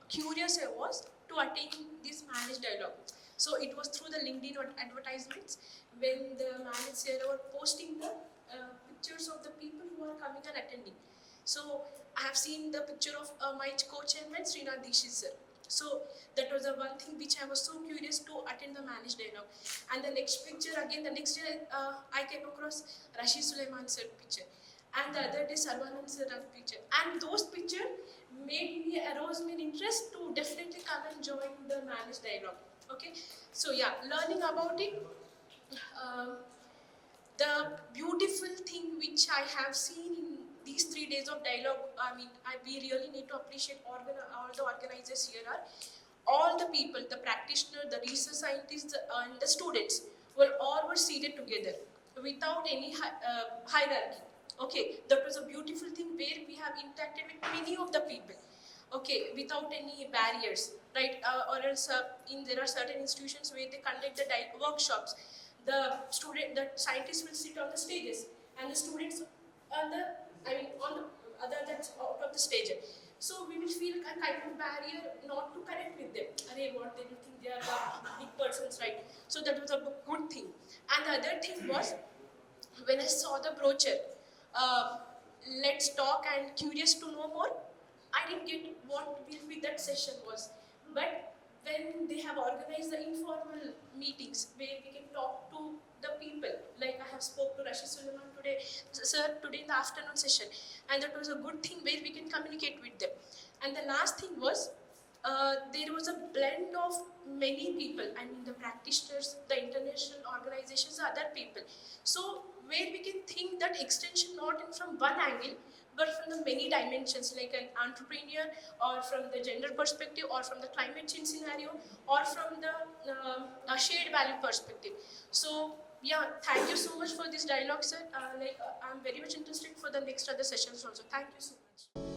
curious I was to attend this managed dialogue. So it was through the LinkedIn advertisements when the managers were posting the pictures of the people who are coming and attending. So I have seen the picture of my co-chairman Srinath Dishit sir. So that was the one thing which I was so curious to attend the managed dialogue. And the next picture again, the next day I came across Rashid Sulaiman sir picture. And the other day Sarvanand sir picture. And those pictures made me, arouse me an interest to definitely come and join the managed dialogue. Okay, so yeah, learning about it. The beautiful thing which I have seen in these 3 days of dialogue, I mean, we really need to appreciate all the organizers here are, all the people, the practitioners, the research scientists, and the students were seated together without any hierarchy. Okay, that was a beautiful thing where we have interacted with many of the people. Okay, without any barriers, right? Or else, there are certain institutions where they conduct the workshops. The scientists will sit on the stages, and the students on the, on the other that's out of the stage. So we will feel a kind of barrier not to connect with them. What they will think they are big persons, right? So that was a good thing. And the other thing was when I saw the brochure, let's talk and curious to know more. I didn't get what will be that session was, but when they have organized the informal meetings where we can talk to the people, like I have spoke to Rashid Sulaiman today, sir, today in the afternoon session, and that was a good thing where we can communicate with them. And the last thing was, there was a blend of many people, I mean the practitioners, the international organizations, the other people. So where we can think that extension not in from one angle, but from the many dimensions, like an entrepreneur, or from the gender perspective, or from the climate change scenario, or from the shared value perspective. So yeah, thank you so much for this dialogue, sir. I'm very much interested for the next other sessions also. Thank you so much.